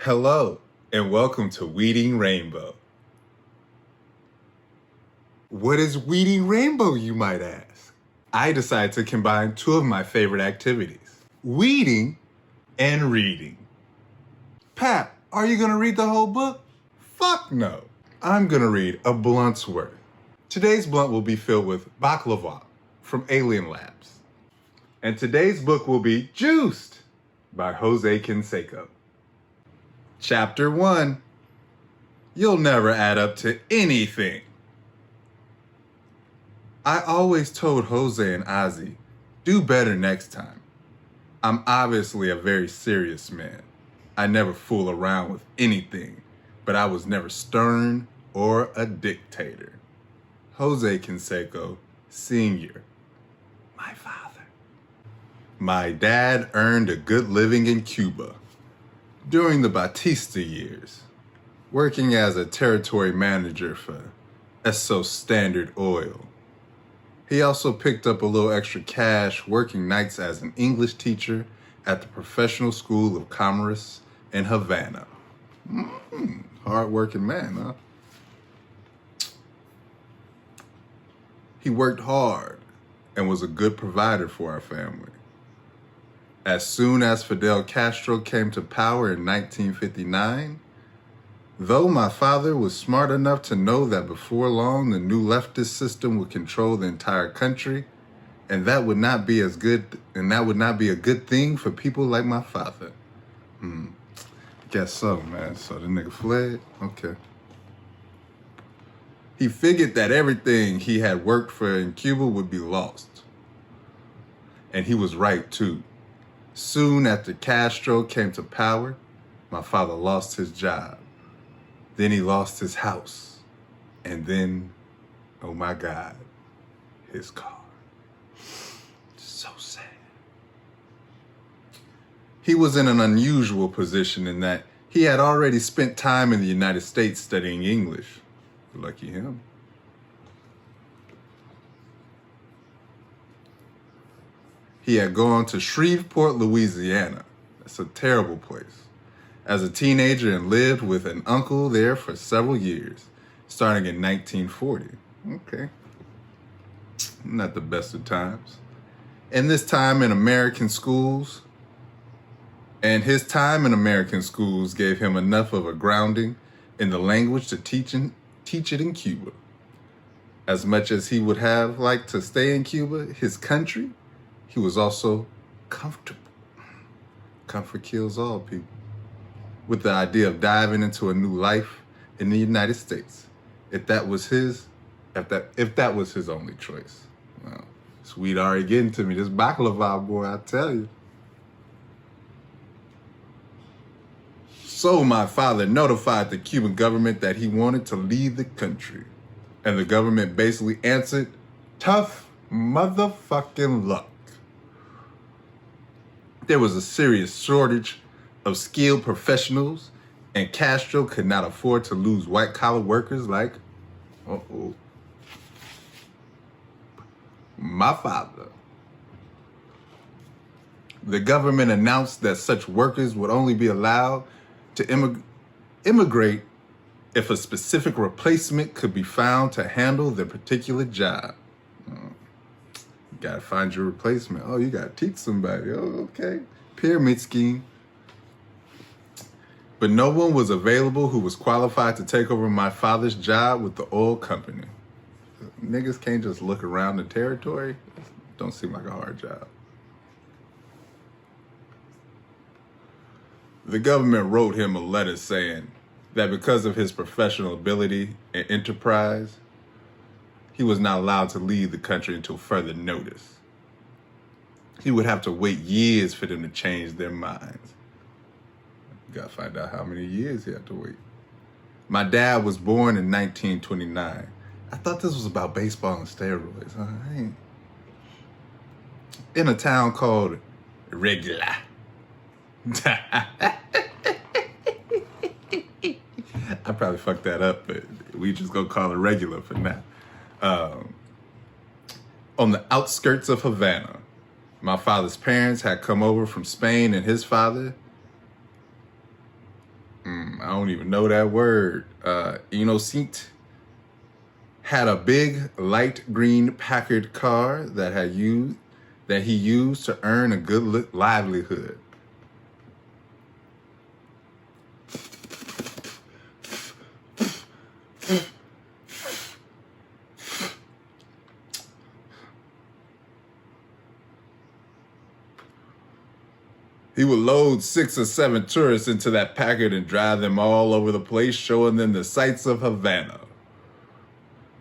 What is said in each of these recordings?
Hello, and welcome to Weeding Rainbow. What is Weeding Rainbow, you might ask? I decided to combine two of my favorite activities, weeding and reading. Pat, are you gonna read the whole book? Fuck no. I'm gonna read a blunt's worth. Today's blunt will be filled with baklava from Alien Labs. And today's book will be Juiced by Jose Canseco. Chapter 1. You'll never add up to anything. I always told Jose and Ozzy, do better next time. I'm obviously a very serious man. I never fool around with anything, but I was never stern or a dictator. Jose Canseco, Sr., my father. My dad earned a good living in Cuba during the Batista years, working as a territory manager for Esso Standard Oil. He also picked up a little extra cash working nights as an English teacher at the Professional School of Commerce in Havana. Hard-working man, huh? He worked hard and was a good provider for our family. As soon as Fidel Castro came to power in 1959, though my father was smart enough to know that before long the new leftist system would control the entire country, and that would not be a good thing for people like my father. Guess so, man. So the nigga fled? Okay. He figured that everything he had worked for in Cuba would be lost. And he was right too. Soon after Castro came to power, my father lost his job. Then he lost his house. And then, oh my God, his car. So sad. He was in an unusual position in that he had already spent time in the United States studying English. Lucky him. He had gone to Shreveport, Louisiana. That's a terrible place. As a teenager and lived with an uncle there for several years, starting in 1940. Okay. Not the best of times. And his time in American schools gave him enough of a grounding in the language to teach it in Cuba. As much as he would have liked to stay in Cuba, his country, he was also comfortable. Comfort kills all, people. With the idea of diving into a new life in the United States, if that was his only choice. Well, sweet already getting to me. This baklava, boy, I tell you. So my father notified the Cuban government that he wanted to leave the country. And the government basically answered, tough motherfucking luck. There was a serious shortage of skilled professionals, and Castro could not afford to lose white-collar workers like, my father. The government announced that such workers would only be allowed to immigrate if a specific replacement could be found to handle their particular job. You gotta find your replacement. Oh, you gotta teach somebody. Oh, okay. Pyramid scheme. But no one was available who was qualified to take over my father's job with the oil company. Niggas can't just look around the territory. Don't seem like a hard job. The government wrote him a letter saying that because of his professional ability and enterprise, he was not allowed to leave the country until further notice. He would have to wait years for them to change their minds. You gotta find out how many years he had to wait. My dad was born in 1929. I thought this was about baseball and steroids. Huh? In a town called Regla. I probably fucked that up, but we just gonna call it Regular for now. On the outskirts of Havana, my father's parents had come over from Spain, and his father I don't even know that word. Innocent had a big light green Packard car that he used to earn a good livelihood. He would load 6 or 7 tourists into that Packard and drive them all over the place, showing them the sights of Havana.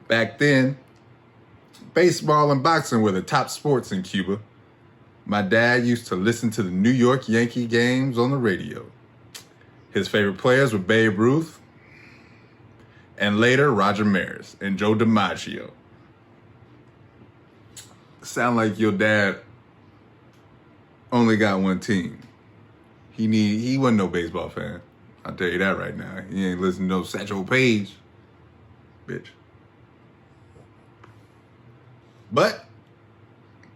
Back then, baseball and boxing were the top sports in Cuba. My dad used to listen to the New York Yankee games on the radio. His favorite players were Babe Ruth, and later Roger Maris and Joe DiMaggio. Sound like your dad only got one team. He wasn't no baseball fan. I'll tell you that right now. He ain't listening to no Satchel Paige. Bitch. But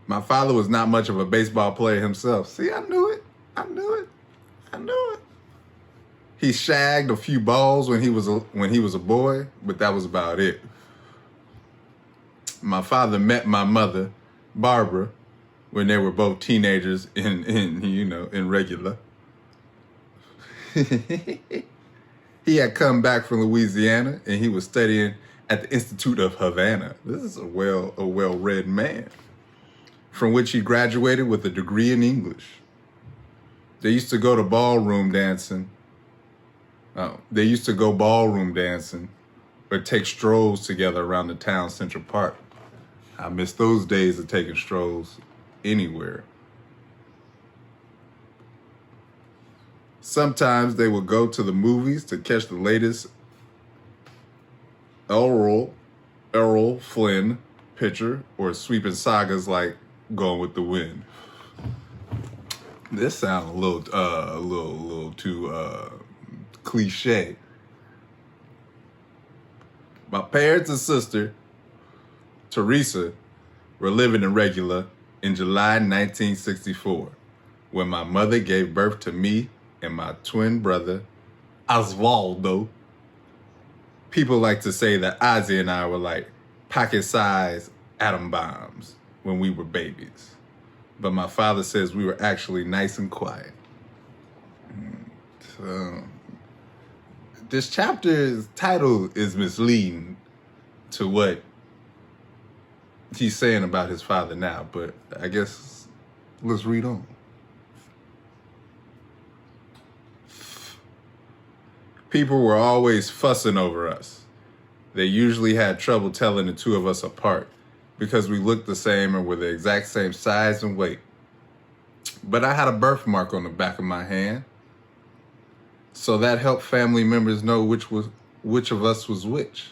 my father was not much of a baseball player himself. See, I knew it. He shagged a few balls when he was a boy, but that was about it. My father met my mother, Barbara, when they were both teenagers in regular. He had come back from Louisiana and he was studying at the Institute of Havana. This is a well-read man, from which he graduated with a degree in English. They used to go ballroom dancing or take strolls together around the town Central Park. I miss those days of taking strolls anywhere. Sometimes they would go to the movies to catch the latest Errol Flynn picture or sweeping sagas like Gone with the Wind. This sounds a little too cliche. My parents and sister, Teresa, were living in Regula in July 1964 when my mother gave birth to me and my twin brother, Osvaldo. People like to say that Ozzy and I were like pocket-sized atom bombs when we were babies. But my father says we were actually nice and quiet. So, this chapter's title is misleading to what he's saying about his father now, but I guess let's read on. People were always fussing over us. They usually had trouble telling the two of us apart because we looked the same and were the exact same size and weight. But I had a birthmark on the back of my hand, so that helped family members know which of us was which.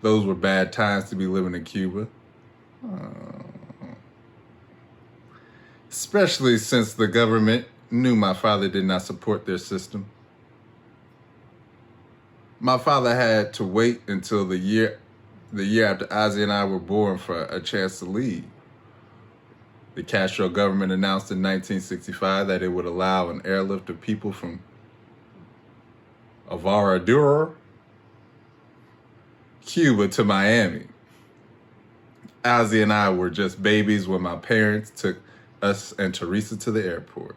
Those were bad times to be living in Cuba. Especially since the government knew my father did not support their system. My father had to wait until the year after Ozzy and I were born for a chance to leave. The Castro government announced in 1965 that it would allow an airlift of people from Varadero, Cuba to Miami. Ozzy and I were just babies when my parents took us and Teresa to the airport,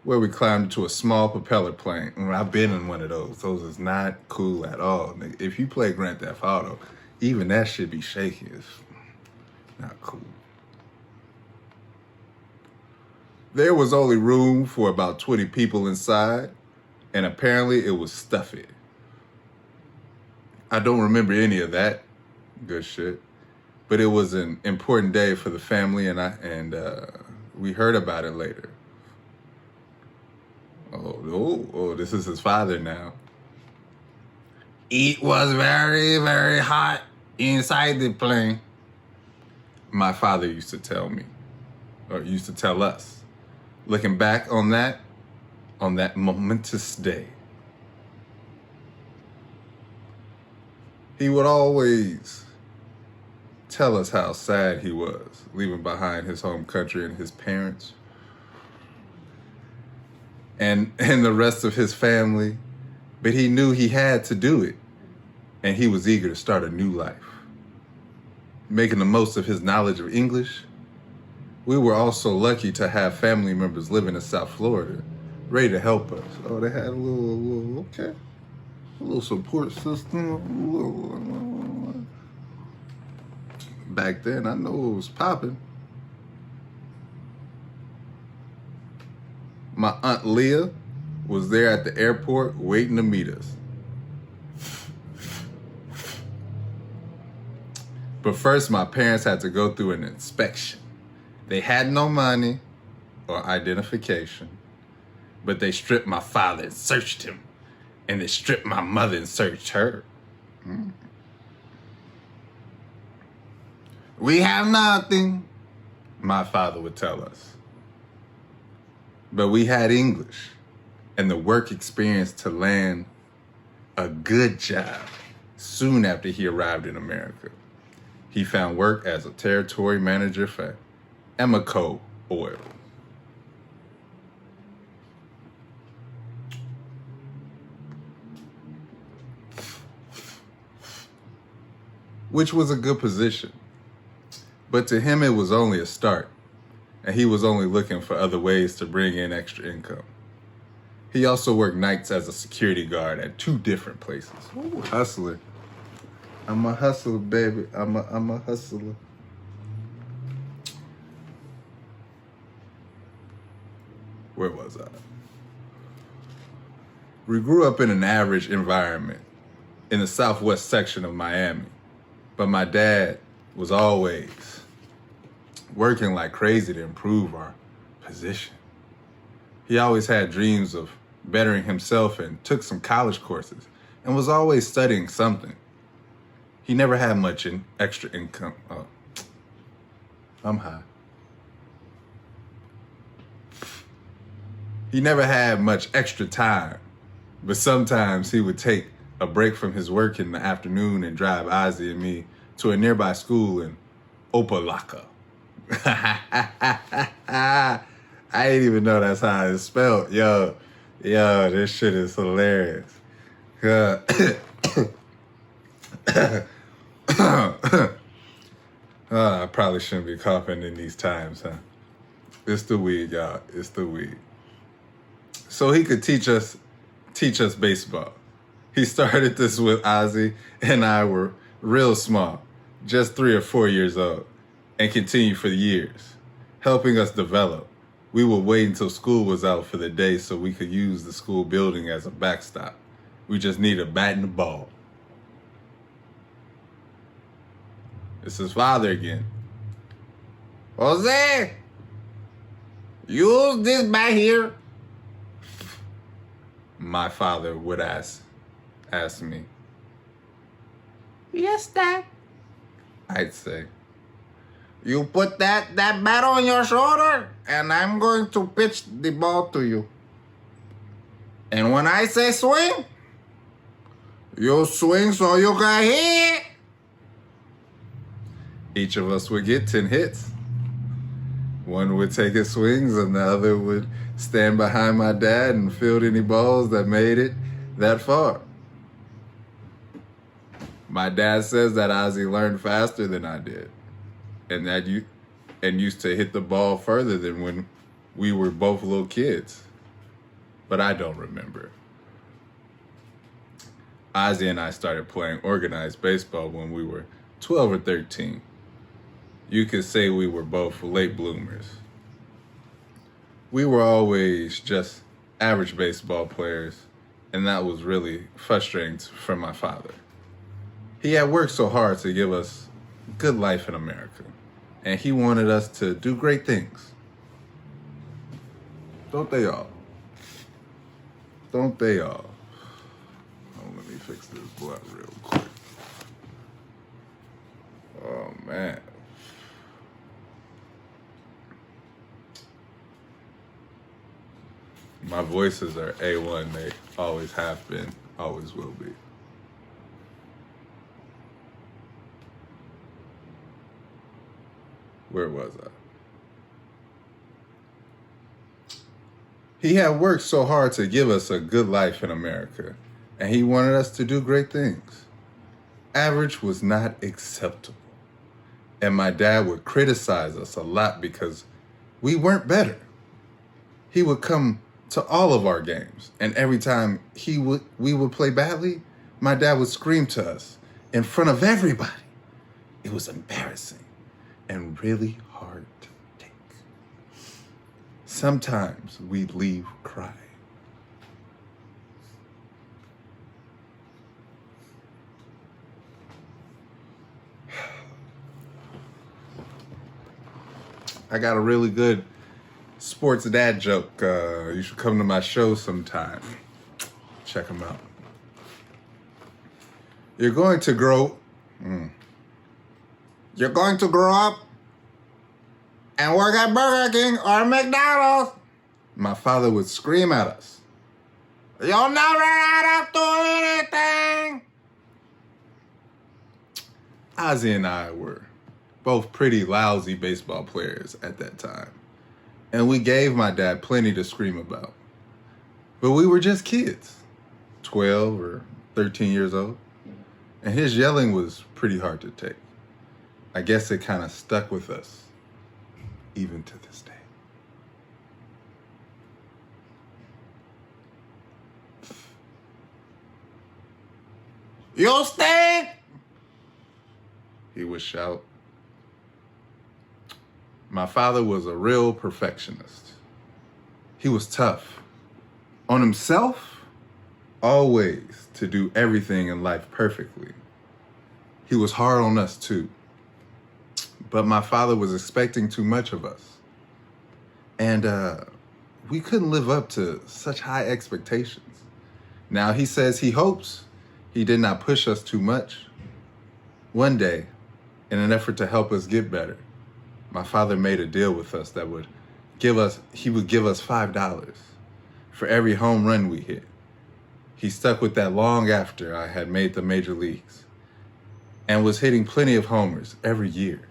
where we climbed into a small propeller plane. I've been in one of those. Those is not cool at all. If you play Grand Theft Auto, even that shit be shaky. It's not cool. There was only room for about 20 people inside, and apparently it was stuffy. I don't remember any of that good shit, but it was an important day for the family, and we heard about it later. Oh, this is his father now. It was very, very hot inside the plane. My father used to tell me, or used to tell us. Looking back on that momentous day, he would always tell us how sad he was, leaving behind his home country and his parents and the rest of his family but he knew he had to do it, and he was eager to start a new life. Making the most of his knowledge of English, we were also lucky to have family members living in South Florida, ready to help us. Oh, they had a little support system. Back then, I know it was popping. My Aunt Leah was there at the airport waiting to meet us. But first, my parents had to go through an inspection. They had no money or identification, but they stripped my father and searched him, and they stripped my mother and searched her. We have nothing, my father would tell us. But we had English and the work experience to land a good job soon after he arrived in America. He found work as a territory manager for Emeco Oil. Which was a good position. But to him, it was only a start, and he was only looking for other ways to bring in extra income. He also worked nights as a security guard at 2 different places. Ooh, hustler. I'm a hustler, baby. I'm a hustler. Where was I? We grew up in an average environment in the southwest section of Miami, but my dad was always working like crazy to improve our position. He always had dreams of bettering himself and took some college courses and was always studying something. He never had much extra income. Oh, I'm high. He never had much extra time, but sometimes he would take a break from his work in the afternoon and drive Ozzy and me to a nearby school in Opelika. I didn't even know that's how it's spelled. Yo, this shit is hilarious. I probably shouldn't be coughing in these times, huh? It's the weed, y'all. It's the weed. So he could teach us baseball. He started this with Ozzy and I were real small, just 3 or 4 years old, and continued for years, helping us develop. We would wait until school was out for the day so we could use the school building as a backstop. We just needed a bat and a ball. It's his father again. Jose, use this bat here. My father would ask me. Yes, Dad. I'd say, you put that bat on your shoulder and I'm going to pitch the ball to you. And when I say swing, you swing so you can hit. Each of us would get 10 hits. One would take his swings and the other would stand behind my dad and field any balls that made it that far. My dad says that Ozzy learned faster than I did, and used to hit the ball further than when we were both little kids. But I don't remember. Ozzy and I started playing organized baseball when we were 12 or 13. You could say we were both late bloomers. We were always just average baseball players, and that was really frustrating for my father. He had worked so hard to give us a good life in America, and he wanted us to do great things. Don't they all? Don't they all? Oh, let me fix this blunt real quick. Oh, man. My voices are A1. They always have been, always will be. Where was I? He had worked so hard to give us a good life in America, and he wanted us to do great things. Average was not acceptable. And my dad would criticize us a lot because we weren't better. He would come to all of our games, and every time we would play badly, my dad would scream to us in front of everybody. It was embarrassing and really hard to take. Sometimes we'd leave crying. I got a really good sports dad joke. You should come to my show sometime. Check them out. You're going to grow up and work at Burger King or McDonald's. My father would scream at us. You'll never add up to anything. Ozzy and I were both pretty lousy baseball players at that time. And we gave my dad plenty to scream about. But we were just kids, 12 or 13 years old. And his yelling was pretty hard to take. I guess it kind of stuck with us, even to this day. You stink! He would shout. My father was a real perfectionist. He was tough on himself, always to do everything in life perfectly. He was hard on us too. But my father was expecting too much of us. And we couldn't live up to such high expectations. Now he says he hopes he did not push us too much. One day, in an effort to help us get better, my father made a deal with us that would give us $5 for every home run we hit. He stuck with that long after I had made the major leagues and was hitting plenty of homers every year.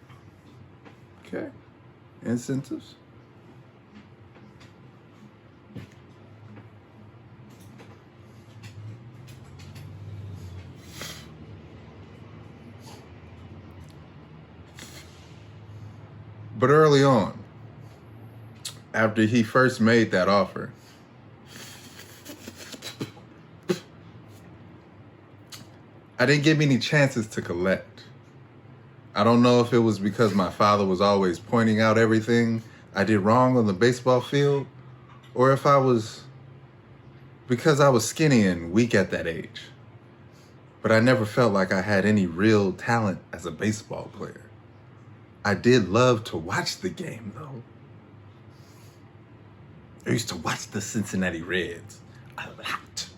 Okay, incentives. But early on, after he first made that offer, I didn't get many chances to collect. I don't know if it was because my father was always pointing out everything I did wrong on the baseball field, or if because I was skinny and weak at that age. But I never felt like I had any real talent as a baseball player. I did love to watch the game, though. I used to watch the Cincinnati Reds a lot.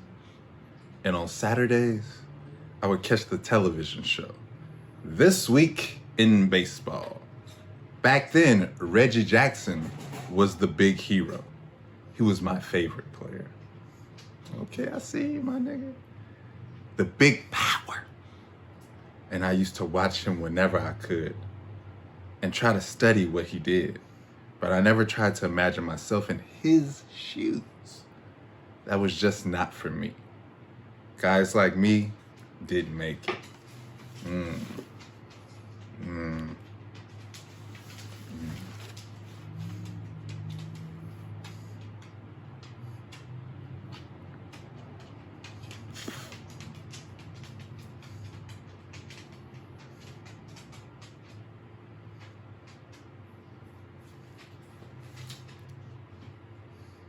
And on Saturdays, I would catch the television show, This Week in Baseball. Back then, Reggie Jackson was the big hero. He was my favorite player. Okay, I see you, my nigga. The big power. And I used to watch him whenever I could and try to study what he did. But I never tried to imagine myself in his shoes. That was just not for me. Guys like me didn't make it.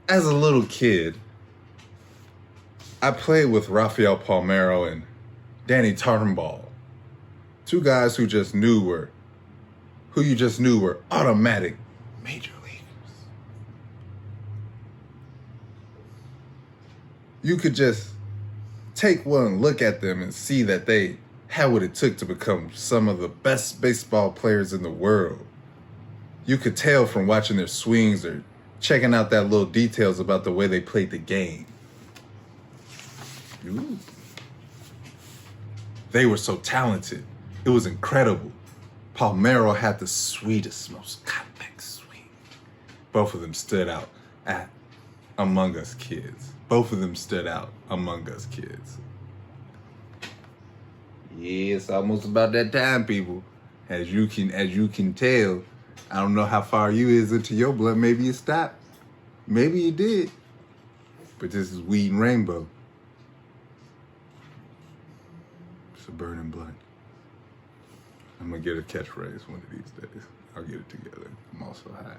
As a little kid, I played with Rafael Palmeiro and Danny Turnbull, two guys who you just knew were automatic major leaguers. You could just take one look at them and see that they had what it took to become some of the best baseball players in the world. You could tell from watching their swings or checking out that little details about the way they played the game. Ooh. They were so talented. It was incredible. Palmeiro had the sweetest, most compact swing. Both of them stood out among us kids. Yeah, it's almost about that time, people. As you can tell, I don't know how far you is into your blunt. Maybe you stopped. Maybe you did. But this is Weed and Rainbow. It's a burning blunt. I'm gonna get a catchphrase one of these days. I'll get it together. I'm also high.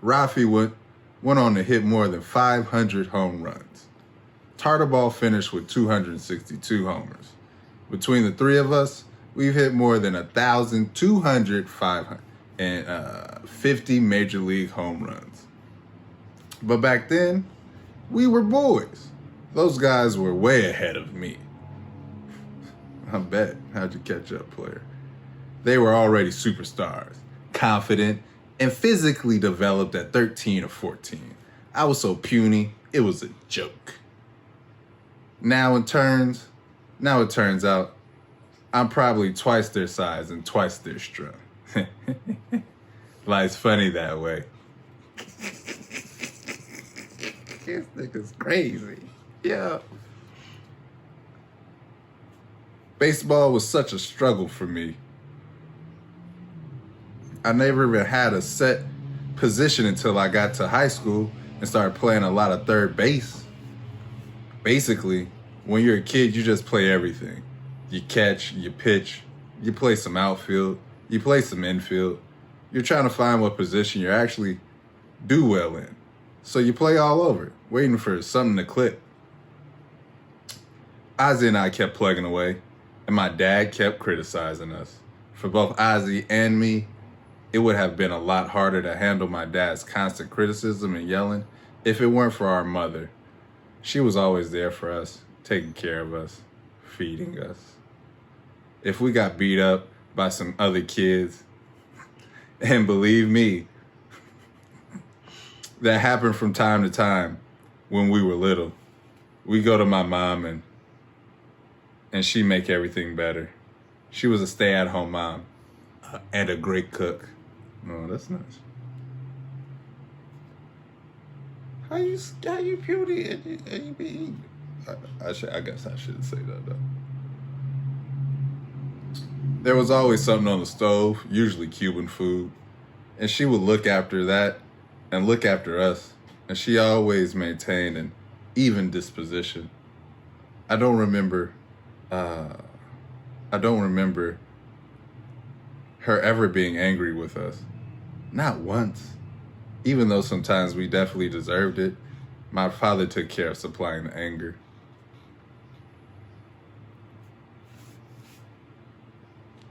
Rafi went on to hit more than 500 home runs. Tarterball finished with 262 homers. Between the three of us, we've hit more than 1,250 major league home runs. But back then, we were boys. Those guys were way ahead of me. I bet. How'd you catch up, player? They were already superstars, confident, and physically developed at 13 or 14. I was so puny, it was a joke. Now it turns out I'm probably twice their size and twice their strong. Life's funny that way. This nigga's crazy. Yeah. Baseball was such a struggle for me. I never even had a set position until I got to high school and started playing a lot of third base. Basically, when you're a kid, you just play everything. You catch, you pitch, you play some outfield, you play some infield. You're trying to find what position you actually do well in. So you play all over, waiting for something to click. Ozzy and I kept plugging away, and my dad kept criticizing us. For both Ozzy and me, it would have been a lot harder to handle my dad's constant criticism and yelling if it weren't for our mother. She was always there for us, taking care of us, feeding us. If we got beat up by some other kids, and believe me, that happened from time to time when we were little. We go to my mom and she make everything better. She was a stay-at-home mom and a great cook. Oh, that's nice. How you puny and you be? I guess I shouldn't say that though. There was always something on the stove, usually Cuban food, and she would look after that and look after us, and she always maintained an even disposition. I don't remember her ever being angry with us. Not once. Even though sometimes we definitely deserved it, my father took care of supplying the anger.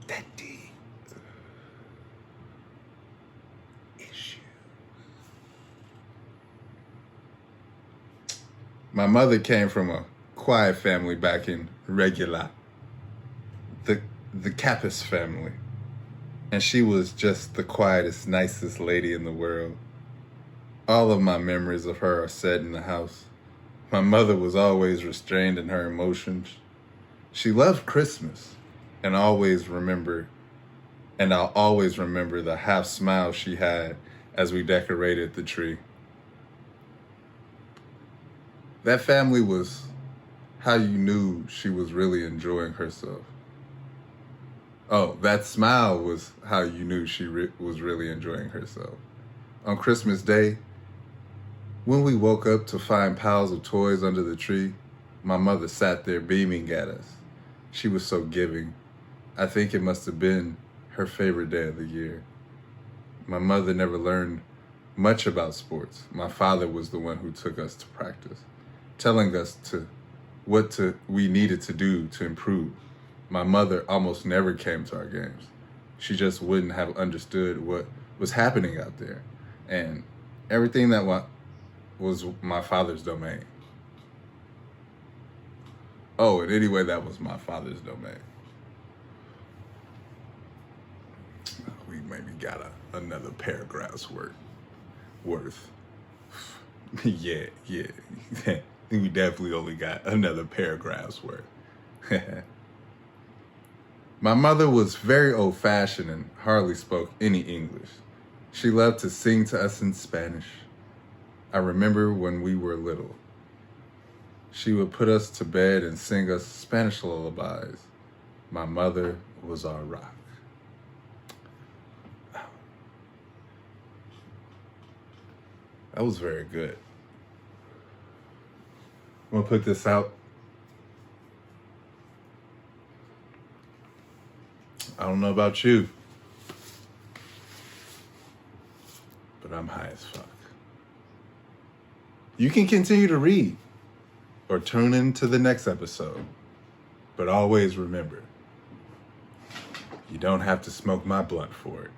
Daddy. Issue. My mother came from a quiet family back in Regula, the Kappas family. And she was just the quietest, nicest lady in the world. All of my memories of her are set in the house. My mother was always restrained in her emotions. She loved Christmas, and I'll always remember the half smile she had as we decorated the tree. That family was how you knew she was really enjoying herself. Oh, that smile was how you knew she was really enjoying herself. On Christmas Day, when we woke up to find piles of toys under the tree, my mother sat there beaming at us. She was so giving. I think it must have been her favorite day of the year. My mother never learned much about sports. My father was the one who took us to practice, telling us what we needed to do to improve. My mother almost never came to our games. She just wouldn't have understood what was happening out there. And everything that was my father's domain. Oh, and anyway, that was my father's domain. We maybe got another paragraph's worth. Yeah. We definitely only got another paragraph's worth. My mother was very old-fashioned and hardly spoke any English. She loved to sing to us in Spanish. I I remember when we were little. She would put us to bed and sing us Spanish lullabies. My mother was our rock. That was very good. I'm gonna put this out. I don't know about you, but I'm high as fuck. You can continue to read or tune into the next episode, but always remember, you don't have to smoke my blunt for it.